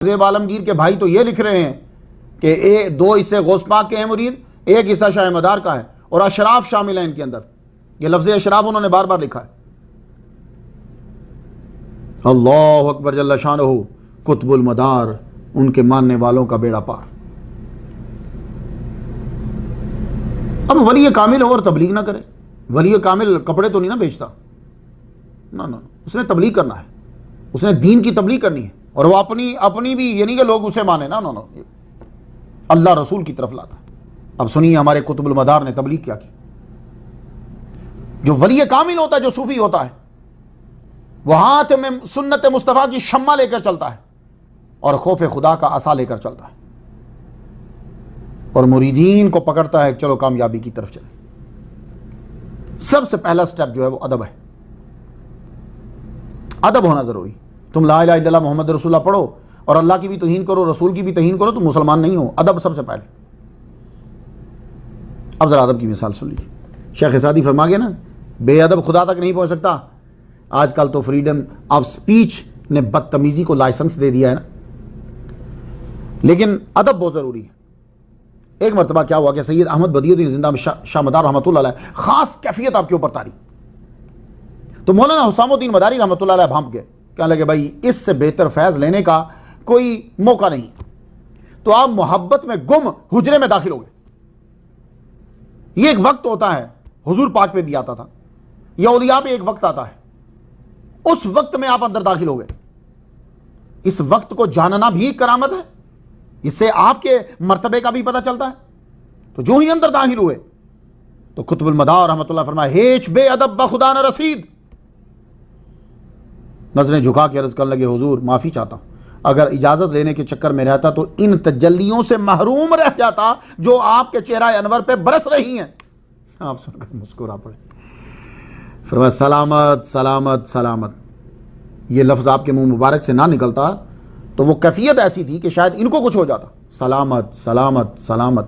زیب عالمگیر کے بھائی تو یہ لکھ رہے ہیں کہ دو حصے غوث پاک کے ہیں مرید، ایک حصہ شاہ مدار کا ہے، اور اشراف شامل ہیں ان کے اندر. یہ لفظ اشراف انہوں نے بار بار لکھا ہے. اللہ اکبر جل شانہ، قطب المدار، ان کے ماننے والوں کا بیڑا پار. اب ولی کامل ہو اور تبلیغ نہ کرے. ولی کامل کپڑے تو نہیں نہ بیچتا، نہ اس نے تبلیغ کرنا ہے، اس نے دین کی تبلیغ کرنی ہے، اور وہ اپنی بھی یہ نہیں کہ لوگ اسے مانے، نہ اللہ رسول کی طرف لاتا ہے. اب سنیے ہمارے قطب المدار نے تبلیغ کیا کی. جو ولی کامل ہوتا ہے، جو صوفی ہوتا ہے، وہ ہاتھ میں سنت مصطفیٰ کی شمع لے کر چلتا ہے اور خوف خدا کا عصا لے کر چلتا ہے، اور مریدین کو پکڑتا ہے چلو کامیابی کی طرف چلے. سب سے پہلا سٹیپ جو ہے وہ ادب ہے. ادب ہونا ضروری. تم لا الہ الا اللہ محمد رسول اللہ پڑھو اور اللہ کی بھی توہین کرو، رسول کی بھی توہین کرو، تو مسلمان نہیں ہو. ادب سب سے پہلے. اب ذرا ادب کی مثال سن لیجیے. شیخ سعدی فرما گیا نا، بے ادب خدا تک نہیں پہنچ سکتا. آج کل تو فریڈم آف سپیچ نے بدتمیزی کو لائسنس دے دیا ہے نا، لیکن ادب بہت ضروری ہے. ایک مرتبہ کیا ہوا کہ سید احمد بدی الدین زندہ شاہ مدار رحمۃ اللہ علیہ خاص کیفیت آپ کے اوپر تاری، تو مولانا حسام الدین مداری رحمۃ اللہ علیہ بھانپ گئے. کہنے لگے بھائی اس سے بہتر فیض لینے کا کوئی موقع نہیں. تو آپ محبت میں گم حجرے میں داخل ہو گئے. یہ ایک وقت ہوتا ہے، حضور پاک پہ بھی آتا تھا، یا اولیاء پہ ایک وقت آتا ہے، اس وقت میں آپ اندر داخل ہو گئے. اس وقت کو جاننا بھی کرامت ہے، اس سے آپ کے مرتبے کا بھی پتہ چلتا ہے. تو جو ہی اندر داخل ہوئے تو قطب المدار رحمۃ اللہ فرمایا ہیچ بے ادب بخدا نہ رسید. نظریں جھکا کے عرض کرنے لگے حضور معافی چاہتا ہوں، اگر اجازت لینے کے چکر میں رہتا تو ان تجلیوں سے محروم رہ جاتا جو آپ کے چہرہ انور پہ برس رہی ہیں. آپ سن کر مسکرا پڑے. فرمایا سلامت سلامت سلامت. یہ لفظ آپ کے منہ مبارک سے نہ نکلتا تو وہ کیفیت ایسی تھی کہ شاید ان کو کچھ ہو جاتا. سلامت سلامت سلامت.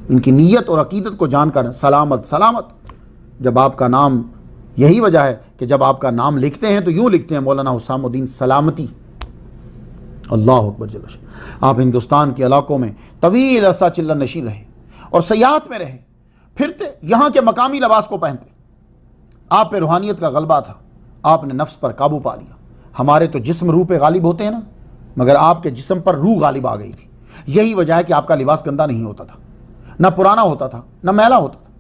ان کی نیت اور عقیدت کو جان کر سلامت سلامت. جب آپ کا نام، یہی وجہ ہے کہ جب آپ کا نام لکھتے ہیں تو یوں لکھتے ہیں مولانا حسام الدین سلامتی. اللہ اکبر جل شانہ. آپ ہندوستان کے علاقوں میں طویل عرصہ چلن نشین رہے اور سیاحت میں رہے، پھرتے، یہاں کے مقامی لباس کو پہنتے. آپ پہ روحانیت کا غلبہ تھا، آپ نے نفس پر قابو پا لیا. ہمارے تو جسم روح پہ غالب ہوتے ہیں نا، مگر آپ کے جسم پر روح غالب آ گئی تھی. یہی وجہ ہے کہ آپ کا لباس گندا نہیں ہوتا تھا، نہ پرانا ہوتا تھا، نہ میلا ہوتا تھا.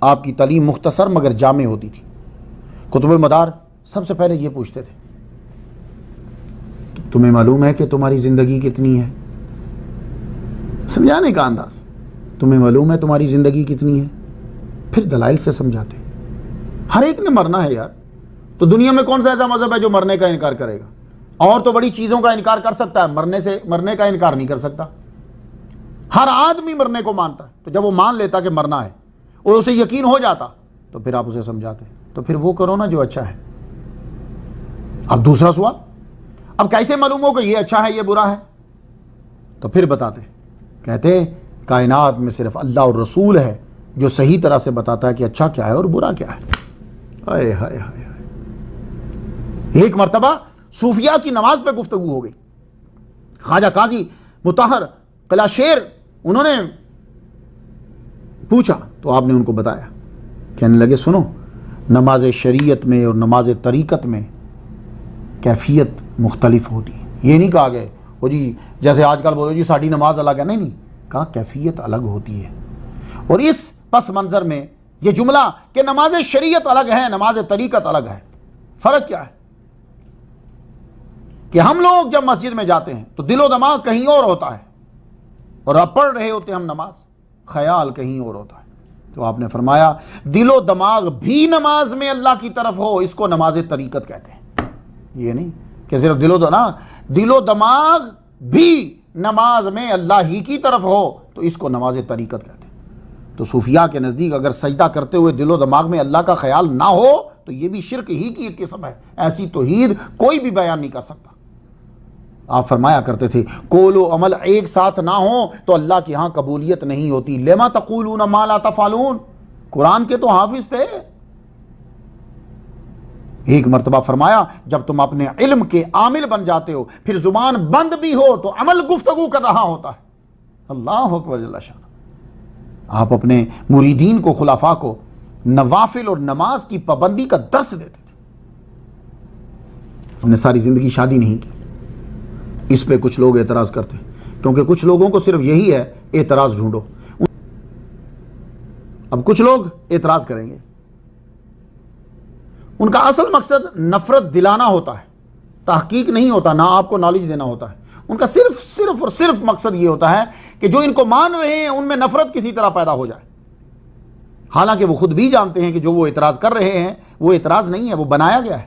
آپ کی تعلیم مختصر مگر جامع ہوتی تھی. قطب المدار سب سے پہلے یہ پوچھتے تھے تمہیں معلوم ہے کہ تمہاری زندگی کتنی ہے؟ سمجھانے کا انداز. تمہیں معلوم ہے تمہاری زندگی کتنی ہے؟ پھر دلائل سے سمجھاتے. ہر ایک نے مرنا ہے یار. تو دنیا میں کون سا ایسا مذہب ہے جو مرنے کا انکار کرے گا؟ اور تو بڑی چیزوں کا انکار کر سکتا ہے، مرنے کا انکار نہیں کر سکتا. ہر آدمی مرنے کو مانتا ہے. تو جب وہ مان لیتا کہ مرنا ہے اور اسے یقین ہو جاتا تو پھر آپ اسے سمجھاتے. تو پھر وہ کرو نا جو اچھا ہے. اب دوسرا سوال، اب کیسے معلوم ہو کہ یہ اچھا ہے یہ برا ہے؟ تو پھر بتاتے. کہتے کائنات میں صرف اللہ اور رسول ہے جو صحیح طرح سے بتاتا ہے کہ اچھا کیا ہے اور برا کیا ہے. ہائے ہائے ہائے. ایک مرتبہ صوفیاء کی نماز پہ گفتگو ہو گئی. خواجہ قاضی مطہر قلعہ شیر انہوں نے پوچھا تو آپ نے ان کو بتایا. کہنے لگے سنو، نماز شریعت میں اور نماز طریقت میں کیفیت مختلف ہوتی ہے. یہ نہیں کہا گئے وہ جی جیسے آج کل بولو جی ساڑھی نماز الگ ہے، نہیں، کہا کیفیت الگ ہوتی ہے. اور اس پس منظر میں یہ جملہ کہ نماز شریعت الگ ہے، نماز طریقت الگ ہے، فرق کیا ہے؟ کہ ہم لوگ جب مسجد میں جاتے ہیں تو دل و دماغ کہیں اور ہوتا ہے، اور اب پڑھ رہے ہوتے ہیں ہم نماز، خیال کہیں اور ہوتا ہے. تو آپ نے فرمایا دل و دماغ بھی نماز میں اللہ کی طرف ہو، اس کو نماز طریقت کہتے ہیں. یہ نہیں کہ صرف دل و دماغ بھی نماز میں اللہ ہی کی طرف ہو تو اس کو نماز طریقت کہتے ہیں. تو صوفیاء کے نزدیک اگر سجدہ کرتے ہوئے دل و دماغ میں اللہ کا خیال نہ ہو تو یہ بھی شرک ہی کی ایک قسم ہے. ایسی توحید کوئی بھی بیان نہیں کر سکتا. آپ فرمایا کرتے تھے قول و عمل ایک ساتھ نہ ہو تو اللہ کے ہاں قبولیت نہیں ہوتی. لما تقولون ما لا تفعلون. قرآن کے تو حافظ تھے. ایک مرتبہ فرمایا جب تم اپنے علم کے عامل بن جاتے ہو پھر زبان بند بھی ہو تو عمل گفتگو کر رہا ہوتا ہے. اللہ اکبر جل شان. آپ اپنے مریدین کو خلفاء کو نوافل اور نماز کی پابندی کا درس دیتے تھے. ہم نے ساری زندگی شادی نہیں کی. اس پہ کچھ لوگ اعتراض کرتے ہیں کیونکہ کچھ لوگوں کو صرف یہی ہے اعتراض ڈھونڈو. اب کچھ لوگ اعتراض کریں گے، ان کا اصل مقصد نفرت دلانا ہوتا ہے، تحقیق نہیں ہوتا، نہ آپ کو نالج دینا ہوتا ہے. ان کا صرف اور صرف مقصد یہ ہوتا ہے کہ جو ان کو مان رہے ہیں ان میں نفرت کسی طرح پیدا ہو جائے. حالانکہ وہ خود بھی جانتے ہیں کہ جو وہ اعتراض کر رہے ہیں وہ اعتراض نہیں ہے، وہ بنایا گیا ہے.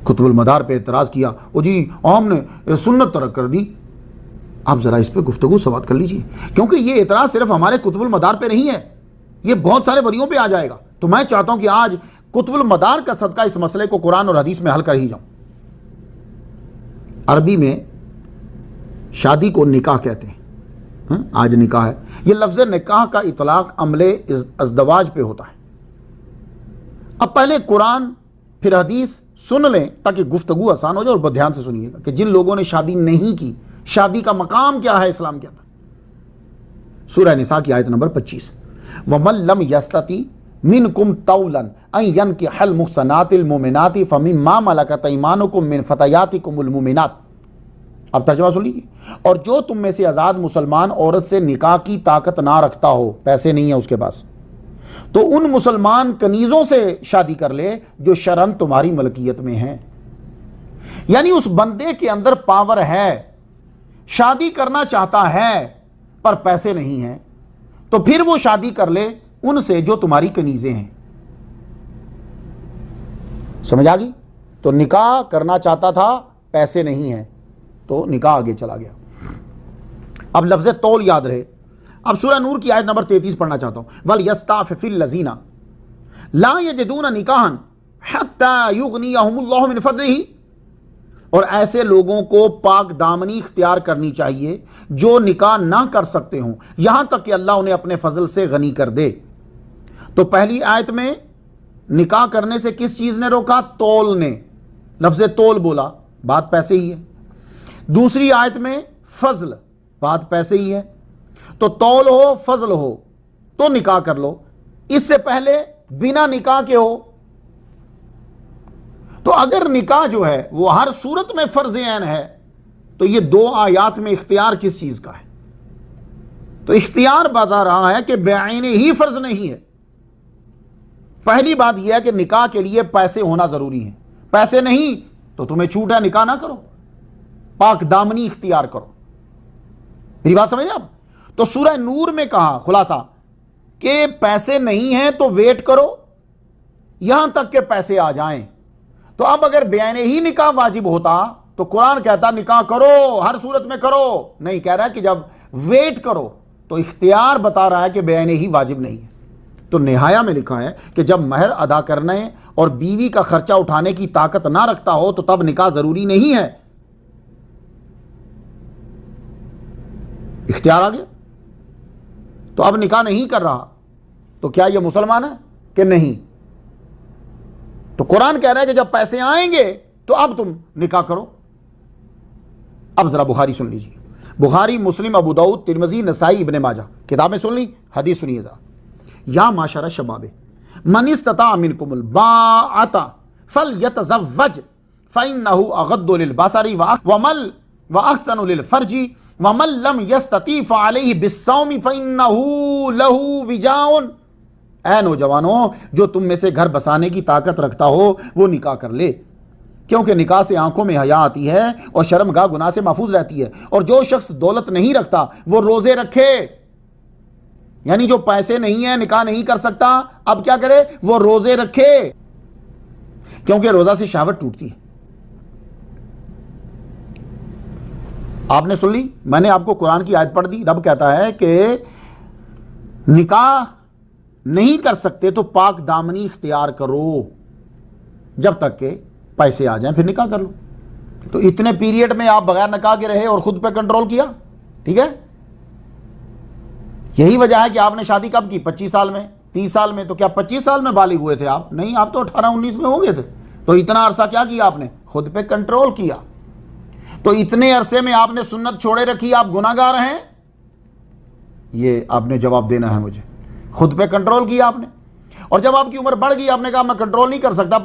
قطب المدار پہ اعتراض کیا، وہ جی عام نے سنت ترک کر دی. آپ ذرا اس پہ گفتگو سوات کر لیجئے، کیونکہ یہ اعتراض صرف ہمارے قطب المدار پہ نہیں ہے، یہ بہت سارے ولیوں پہ آ جائے گا. تو میں چاہتا ہوں کہ آج قطب المدار کا صدقہ اس مسئلے کو قرآن اور حدیث میں حل کر ہی جاؤں. عربی میں شادی کو نکاح کہتے ہیں. آج نکاح ہے، یہ لفظ نکاح کا اطلاق عمل ازدواج پہ ہوتا ہے. اب پہلے قرآن پھر حدیث سن لیں تاکہ گفتگو آسان ہو جائے، اور بہت دھیان سے سنیے گا کہ جن لوگوں نے شادی نہیں کی، شادی کا مقام کیا ہے اسلام کے اندر. سورہ نساء کی آیت نمبر 25، وَمَن لَّمْ يَسْتَطِعْ مِنْكُمْ طَوْلًا أَن يَنكِحَ الْمُحْصَنَاتِ الْمُؤْمِنَاتِ فَمِمَّا مَلَكَتْ أَيْمَانُكُم مِّن فَتَيَاتِكُمُ الْمُؤْمِنَاتِ. اب ترجمہ سن لیجیے. اور جو تم میں سے آزاد مسلمان عورت سے نکاح کی طاقت نہ رکھتا ہو، پیسے نہیں ہے اس کے پاس، تو ان مسلمان کنیزوں سے شادی کر لے جو شرعاً تمہاری ملکیت میں ہیں. یعنی اس بندے کے اندر پاور ہے، شادی کرنا چاہتا ہے پر پیسے نہیں ہیں، تو پھر وہ شادی کر لے ان سے جو تمہاری کنیزیں ہیں. سمجھ آ گئی؟ تو نکاح کرنا چاہتا تھا، پیسے نہیں ہیں، تو نکاح آگے چلا گیا. اب لفظ طول یاد رہے. اب سورہ نور کی آیت نمبر 33 پڑھنا چاہتا ہوں. وَلْيَسْتَعْفِفِ الَّذِينَ لَا يَجِدُونَ نِكَاحًا حَتَّى يُغْنِيَهُمُ اللَّهُ مِنْ فَضْلِهِ. اور ایسے لوگوں کو پاک دامنی اختیار کرنی چاہیے جو نکاح نہ کر سکتے ہوں یہاں تک کہ اللہ انہیں اپنے فضل سے غنی کر دے. تو پہلی آیت میں نکاح کرنے سے کس چیز نے روکا؟ طول نے. لفظ طول بولا، بات پیسے ہی ہے. دوسری آیت میں فضل، بات پیسے ہی ہے. تو طول ہو فضل ہو تو نکاح کر لو، اس سے پہلے بنا نکاح کے ہو. تو اگر نکاح جو ہے وہ ہر صورت میں فرض عین ہے تو یہ دو آیات میں اختیار کس چیز کا ہے؟ تو اختیار بتا رہا ہے کہ بعین ہی فرض نہیں ہے. پہلی بات یہ ہے کہ نکاح کے لیے پیسے ہونا ضروری ہے. پیسے نہیں تو تمہیں چھوٹ ہے، نکاح نہ کرو، پاک دامنی اختیار کرو. میری بات سمجھ رہے آپ؟ تو سورہ نور میں کہا خلاصہ کہ پیسے نہیں ہیں تو ویٹ کرو یہاں تک کہ پیسے آ جائیں. تو اب اگر بیان ہی نکاح واجب ہوتا تو قرآن کہتا نکاح کرو، ہر صورت میں کرو. نہیں، کہہ رہا ہے کہ جب ویٹ کرو. تو اختیار بتا رہا ہے کہ بیان ہی واجب نہیں ہے. تو نہایا میں لکھا ہے کہ جب مہر ادا کرنے اور بیوی کا خرچہ اٹھانے کی طاقت نہ رکھتا ہو تو تب نکاح ضروری نہیں ہے. اختیار آ گیا. تو اب نکاح نہیں کر رہا تو کیا یہ مسلمان ہے کہ نہیں؟ تو قرآن کہہ رہا ہے کہ جب پیسے آئیں گے تو اب تم نکاح کرو. اب ذرا بخاری سن لیجیے. بخاری، مسلم، ابو داؤد، ترمذی، نسائی، ابن ماجہ کتابیں سن لی. حدیث سنیے ذرا. یا معاشر الشباب من استطاع منکم الباءۃ فلیتزوج فإنه اغض للبصر واحسن للفرج ومن لم يستطع فعليه بالصوم فإنه له وجاء. اے نوجوانوں، جو تم میں سے گھر بسانے کی طاقت رکھتا ہو وہ نکاح کر لے، کیونکہ نکاح سے آنکھوں میں حیا آتی ہے اور شرمگاہ گناہ سے محفوظ رہتی ہے. اور جو شخص دولت نہیں رکھتا وہ روزے رکھے. یعنی جو پیسے نہیں ہیں، نکاح نہیں کر سکتا، اب کیا کرے؟ وہ روزے رکھے، کیونکہ روزہ سے شہوت ٹوٹتی ہے. آپ نے سن لی، میں نے آپ کو قرآن کی آیت پڑھ دی. رب کہتا ہے کہ نکاح نہیں کر سکتے تو پاک دامنی اختیار کرو جب تک کہ پیسے آ جائیں، پھر نکاح کر لو. تو اتنے پیریڈ میں آپ بغیر نکاح کے رہے اور خود پہ کنٹرول کیا. ٹھیک ہے، یہی وجہ ہے کہ آپ نے شادی کب کی؟ 25 سال میں. 30 سال میں، تو کیا 25 سال میں بالغ ہوئے تھے آپ؟ نہیں، آپ تو 18-19 میں ہو گئے تھے. تو اتنا عرصہ کیا کیا آپ نے؟ خود پہ کنٹرول کیا. تو اتنے عرصے میں آپ نے سنت چھوڑے رکھی، آپ گناہ گار ہیں؟ یہ آپ نے جواب دینا ہے مجھے. خود پہ کنٹرول کیا آپ نے، اور جب آپ کی عمر بڑھ گئی آپ نے کہا میں کنٹرول نہیں کر سکتا.